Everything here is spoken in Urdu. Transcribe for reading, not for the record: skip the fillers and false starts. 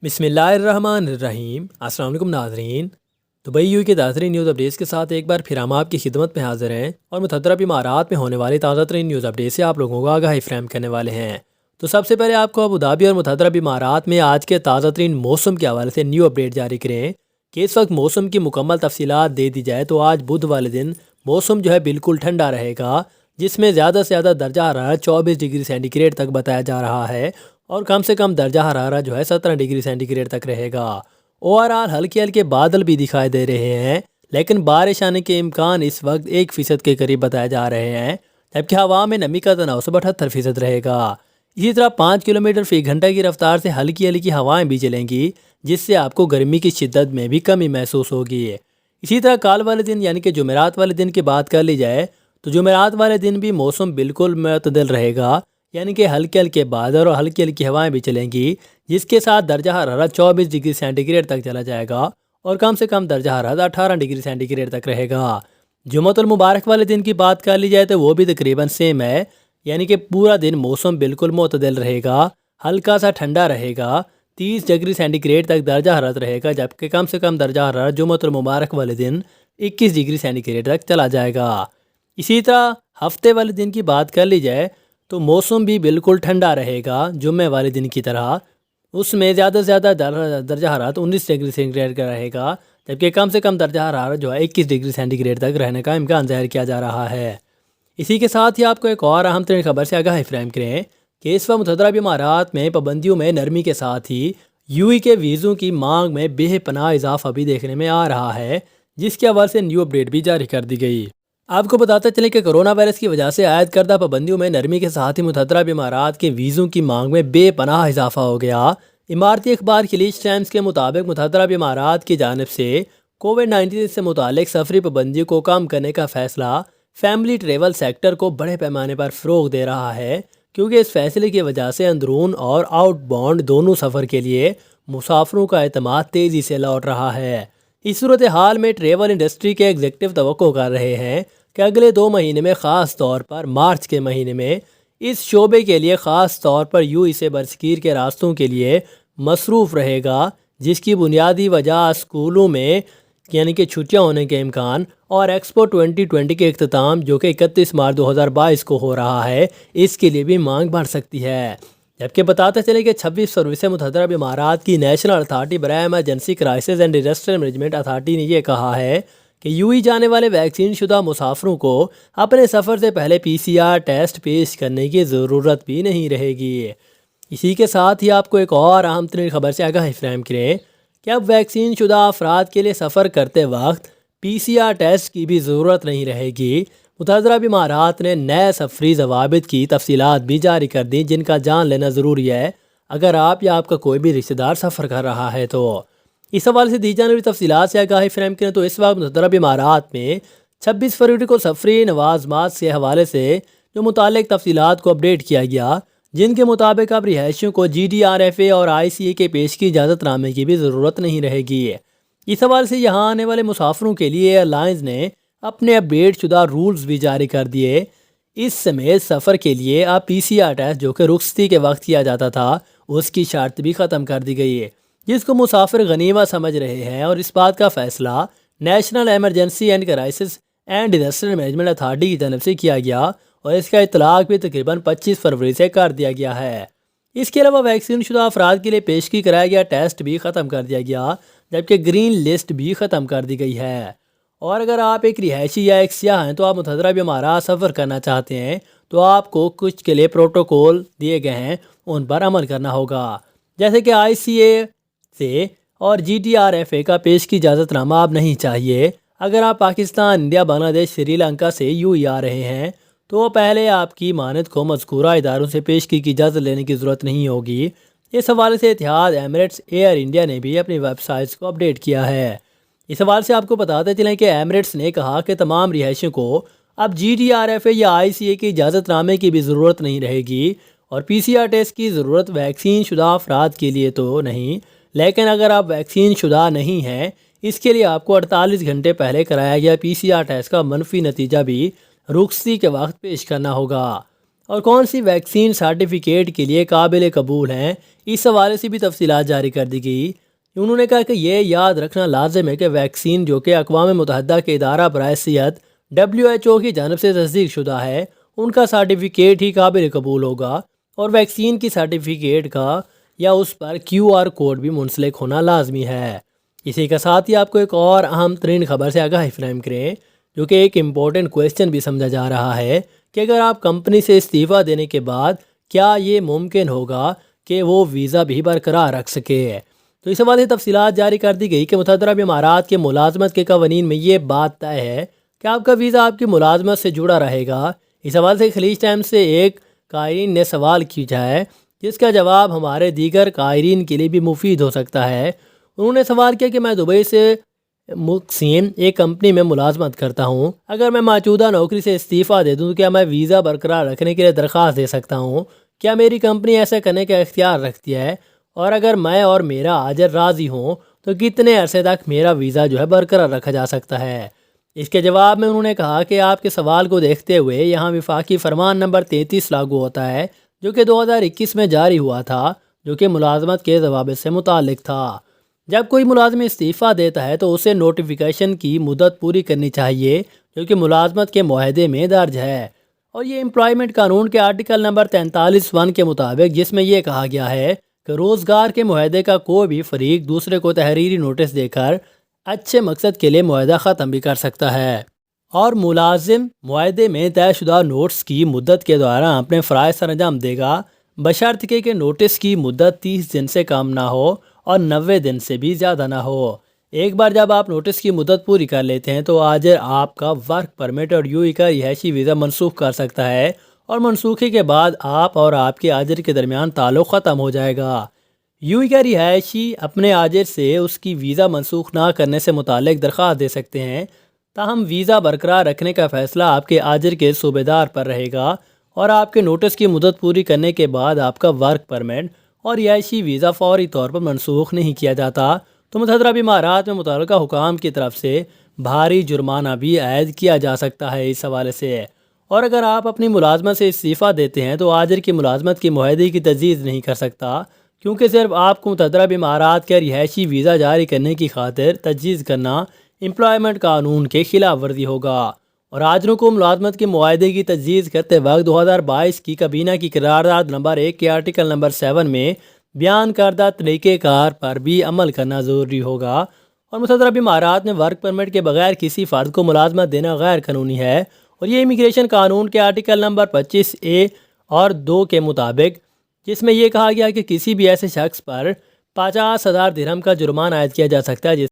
بسم اللہ الرحمن الرحیم۔ السلام علیکم ناظرین، دبئی یو کے تازہ ترین نیوز اپڈیٹس کے ساتھ ایک بار پھر ہم آپ کی خدمت میں حاضر ہیں اور متحدہ امارات میں ہونے والی تازہ ترین نیوز اپڈیٹ سے آپ لوگوں کو آگاہی فراہم کرنے والے ہیں۔ تو سب سے پہلے آپ کو ابوظہبی اور متحدہ امارات میں آج کے تازہ ترین موسم کے حوالے سے نیو اپڈیٹ جاری کریں کہ اس وقت موسم کی مکمل تفصیلات دے دی جائے تو آج بدھ والے دن موسم جو ہے بالکل ٹھنڈا رہے گا، جس میں زیادہ سے زیادہ درجہ حرارت 24 ڈگری سینٹی گریڈ تک بتایا جا رہا ہے اور کم سے کم درجہ حرارت جو ہے 17 ڈگری سینٹی گریڈ تک رہے گا۔ اوورآل ہلکے ہلکے بادل بھی دکھائی دے رہے ہیں، لیکن بارش آنے کے امکان اس وقت 1% کے قریب بتائے جا رہے ہیں، جبکہ ہوا میں نمی کا تناسب 78% رہے گا۔ اسی طرح 5 کلومیٹر فی گھنٹہ کی رفتار سے ہلکی ہلکی ہوائیں بھی چلیں گی، جس سے آپ کو گرمی کی شدت میں بھی کمی محسوس ہوگی۔ اسی طرح کال والے دن یعنی کہ جمعرات والے دن کی بات کر لی جائے تو جمعرات والے دن بھی موسم بالکل معتدل رہے گا، یعنی کہ ہلکے ہلکے بادل اور ہلکی ہلکی ہوائیں بھی چلیں گی، جس کے ساتھ درجہ حرارت 24 ڈگری سینٹی گریڈ تک چلا جائے گا اور کم سے کم درجہ حرارت 18 ڈگری سینٹی گریڈ تک رہے گا۔ جمعۃ المبارک والے دن کی بات کر لی جائے تو وہ بھی تقریباً سیم ہے، یعنی کہ پورا دن موسم بالکل معتدل رہے گا، ہلکا سا ٹھنڈا رہے گا، 30 ڈگری سینٹی گریڈ تک درجہ حرارت رہے گا، جبکہ کم سے کم درجہ حرارت جمعۃ المبارک والے دن 21 ڈگری سینٹی گریڈ تک چلا جائے گا۔ اسی طرح ہفتے والے دن کی بات کر لی جائے تو موسم بھی بالکل ٹھنڈا رہے گا جمعے والے دن کی طرح، اس میں زیادہ سے زیادہ درجہ حرارت 19 ڈگری سینٹی گریڈ کا رہے گا، جبکہ کم سے کم درجہ حرارت جو ہے 21 ڈگری سینٹی گریڈ تک رہنے کا امکان ظاہر کیا جا رہا ہے۔ اسی کے ساتھ ہی آپ کو ایک اور اہم ترین خبر سے آگاہی فراہم کریں کہ اس وقت متحدہ عرب امارات میں پابندیوں میں نرمی کے ساتھ ہی کے ویزوں کی مانگ میں بے پناہ اضافہ بھی دیکھنے میں آ رہا ہے، جس کے حوالے سے نیو اپڈیٹ بھی جاری کر دی گئی۔ آپ کو بتاتے چلیں کہ کرونا وائرس کی وجہ سے عائد کردہ پابندیوں میں نرمی کے ساتھ ہی متحدہ عرب امارات کے ویزوں کی مانگ میں بے پناہ اضافہ ہو گیا۔ اماراتی اخبار خلیج ٹائمز کے مطابق متحدہ عرب امارات کی جانب سے کووڈ-19 سے متعلق سفری پابندیوں کو کم کرنے کا فیصلہ فیملی ٹریول سیکٹر کو بڑے پیمانے پر فروغ دے رہا ہے، کیونکہ اس فیصلے کی وجہ سے اندرون اور آؤٹ باؤنڈ دونوں سفر کے لیے مسافروں کا اعتماد تیزی سے لوٹ رہا ہے۔ اس صورتحال میں ٹریول انڈسٹری کے ایگزیکٹو توقع کر رہے ہیں کہ اگلے 2 مہینے میں خاص طور پر مارچ کے مہینے میں اس شعبے کے لیے خاص طور پر سے برصغیر کے راستوں کے لیے مصروف رہے گا، جس کی بنیادی وجہ اسکولوں میں یعنی کہ چھٹیاں ہونے کے امکان اور ایکسپو 2020 کے اختتام جو کہ 31 مارچ 2022 کو ہو رہا ہے، اس کے لیے بھی مانگ بڑھ سکتی ہے۔ جبکہ بتاتے چلے کہ 26 فروری سے متحدہ عرب امارات کی نیشنل اتھارٹی برائے emergency crisis and disaster management authority نے یہ کہا ہے کہ جانے والے ویکسین شدہ مسافروں کو اپنے سفر سے پہلے PCR ٹیسٹ پیش کرنے کی ضرورت بھی نہیں رہے گی۔ اسی کے ساتھ ہی آپ کو ایک اور اہم ترین خبر سے آگاہی فراہم کریں کہ اب ویکسین شدہ افراد کے لیے سفر کرتے وقت PCR ٹیسٹ کی بھی ضرورت نہیں رہے گی۔ متحدہ عرب امارات نے نئے سفری ضوابط کی تفصیلات بھی جاری کر دی، جن کا جان لینا ضروری ہے اگر آپ یا آپ کا کوئی بھی رشتہ دار سفر کر رہا ہے تو۔ اس حوالے سے دی جانے والی تفصیلات سے آگاہی فراہم کریں تو اس وقت متحدہ عرب امارات میں 26 فروری کو سفری لوازمات کے حوالے سے جو متعلق تفصیلات کو اپڈیٹ کیا گیا، جن کے مطابق اب رہائشیوں کو GDRFA اور ICA کے پیش کی اجازت نامے کی بھی ضرورت نہیں رہے گی۔ اس حوالے سے یہاں آنے والے مسافروں کے لیے ایئر لائنز نے اپنے اپڈیٹ شدہ رولز بھی جاری کر دیے۔ اس سمیت سفر کے لیے اب PCR ٹیسٹ جو کہ رخصتی کے وقت کیا جاتا تھا، اس کی شرط بھی ختم کر دی گئی ہے، جس کو مسافر غنیمت سمجھ رہے ہیں، اور اس بات کا فیصلہ national emergency and crisis and disaster management authority کی جانب سے کیا گیا اور اس کا اطلاق بھی تقریباً 25 فروری سے کر دیا گیا ہے۔ اس کے علاوہ ویکسین شدہ افراد کے لیے پیشگی کرایا گیا ٹیسٹ بھی ختم کر دیا گیا، جبکہ گرین لسٹ بھی ختم کر دی گئی ہے۔ اور اگر آپ ایک رہائشی یا ایک سیاح ہیں تو آپ متحدہ عرب امارات سفر کرنا چاہتے ہیں تو آپ کو کچھ کے لیے پروٹوکول دیے گئے ہیں، ان پر عمل کرنا ہوگا، جیسے کہ ICA سے اور GDRFA کا پیش کی اجازت نامہ اب نہیں چاہیے۔ اگر آپ پاکستان، انڈیا، بنگلہ دیش، سری لنکا سے آ رہے ہیں تو پہلے آپ کی مانند کو مذکورہ اداروں سے پیشگی کی اجازت لینے کی ضرورت نہیں ہوگی۔ اس حوالے سے اتحاد ایمریٹس ایئر انڈیا نے بھی اپنی ویب سائٹس کو اپڈیٹ کیا ہے۔ اس حوالے سے آپ کو بتاتے چلیں کہ ایمریٹس نے کہا کہ تمام رہائشیوں کو اب GDRFA یا ICA کی اجازت نامے کی بھی ضرورت نہیں رہے گی، اور PCR ٹیسٹ کی ضرورت ویکسین شدہ افراد کے لیے تو نہیں، لیکن اگر آپ ویکسین شدہ نہیں ہیں، اس کے لیے آپ کو 48 گھنٹے پہلے کرایا گیا PCR ٹیسٹ کا منفی نتیجہ بھی رخصتی کے وقت پیش کرنا ہوگا۔ اور کون سی ویکسین سرٹیفکیٹ کے لیے قابل قبول ہیں، اس حوالے سے بھی تفصیلات جاری کر دی گئی۔ انہوں نے کہا کہ یہ یاد رکھنا لازم ہے کہ ویکسین جو کہ اقوام متحدہ کے ادارہ برائے صحت WHO کی جانب سے تصدیق شدہ ہے، ان کا سرٹیفکیٹ ہی قابل قبول ہوگا، اور ویکسین کی سرٹیفکیٹ کا یا اس پر QR کوڈ بھی منسلک ہونا لازمی ہے۔ اسی کے ساتھ ہی آپ کو ایک اور اہم ترین خبر سے آگاہی فراہم کریں، جو کہ ایک امپورٹنٹ کویسچن بھی سمجھا جا رہا ہے کہ اگر آپ کمپنی سے استعفیٰ دینے کے بعد کیا یہ ممکن ہوگا کہ وہ ویزا بھی برقرار رکھ سکے۔ تو اس حوالے سے تفصیلات جاری کر دی گئی کہ متحدہ عرب امارات کے ملازمت کے قوانین میں یہ بات طے ہے کہ آپ کا ویزا آپ کی ملازمت سے جڑا رہے گا۔ اس حوالے سے خلیج ٹائمز سے ایک قائرین نے سوال کیا ہے، جس کا جواب ہمارے دیگر قائرین کے لیے بھی مفید ہو سکتا ہے۔ انہوں نے سوال کیا کہ میں دبئی سے مقیم ایک کمپنی میں ملازمت کرتا ہوں، اگر میں موجودہ نوکری سے استعفیٰ دے دوں تو کیا میں ویزا برقرار رکھنے کے لیے درخواست دے سکتا ہوں؟ کیا میری کمپنی ایسا کرنے کا اختیار رکھتی ہے؟ اور اگر میں اور میرا آجر راضی ہوں تو کتنے عرصے تک میرا ویزا جو ہے برقرار رکھا جا سکتا ہے؟ اس کے جواب میں انہوں نے کہا کہ آپ کے سوال کو دیکھتے ہوئے یہاں وفاقی فرمان نمبر 33 لاگو ہوتا ہے، جو کہ 2021 میں جاری ہوا تھا، جو کہ ملازمت کے ضوابط سے متعلق تھا۔ جب کوئی ملازم استعفیٰ دیتا ہے تو اسے نوٹیفیکیشن کی مدت پوری کرنی چاہیے، جو کہ ملازمت کے معاہدے میں درج ہے، اور یہ امپلائمنٹ قانون کے آرٹیکل نمبر 43(1) کے مطابق، جس میں یہ کہا گیا ہے کہ روزگار کے معاہدے کا کوئی بھی فریق دوسرے کو تحریری نوٹس دے کر اچھے مقصد کے لیے معاہدہ ختم بھی کر سکتا ہے، اور ملازم معاہدے میں طے شدہ نوٹس کی مدت کے دوران اپنے فرائض سر انجام دے گا، بشرط کہ نوٹس کی مدت 30 دن سے کم نہ ہو اور 90 دن سے بھی زیادہ نہ ہو۔ ایک بار جب آپ نوٹس کی مدت پوری کر لیتے ہیں تو آجر آپ کا ورک پرمٹ اور UI کا رہائشی ویزا منسوخ کر سکتا ہے، اور منسوخی کے بعد آپ اور آپ کے آجر کے درمیان تعلق ختم ہو جائے گا۔ UI کا رہائشی اپنے آجر سے اس کی ویزا منسوخ نہ کرنے سے متعلق درخواست دے سکتے ہیں، تاہم ویزا برقرار رکھنے کا فیصلہ آپ کے آجر کے صوبے دار پر رہے گا، اور آپ کے نوٹس کی مدت پوری کرنے کے بعد آپ کا ورک پرمٹ اور رہائشی ویزا فوری طور پر منسوخ نہیں کیا جاتا تو متحدہ عرب امارات میں متعلقہ حکام کی طرف سے بھاری جرمانہ بھی عائد کیا جا سکتا ہے اس حوالے سے۔ اور اگر آپ اپنی ملازمت سے استعفیٰ دیتے ہیں تو آجر کی ملازمت کی معاہدے کی تجدید نہیں کر سکتا، کیونکہ صرف آپ کو متحدہ عرب امارات کا رہائشی ویزا جاری کرنے کی خاطر تجدید کرنا امپلائمنٹ قانون کے خلاف ورزی ہوگا، اور آجروں کو ملازمت کے معاہدے کی تجدید کرتے وقت 2022 کی کابینہ کی قرارداد نمبر 1 کے آرٹیکل نمبر 7 میں بیان کردہ طریقہ کار پر بھی عمل کرنا ضروری ہوگا، اور متحدہ عرب امارات میں ورک پرمٹ کے بغیر کسی فرد کو ملازمت دینا غیر قانونی ہے، اور یہ امیگریشن قانون کے آرٹیکل نمبر 25(a) اور 2 کے مطابق، جس میں یہ کہا گیا کہ کسی بھی ایسے شخص پر 50,000 درہم کا جرمانہ عائد کیا جا سکتا ہے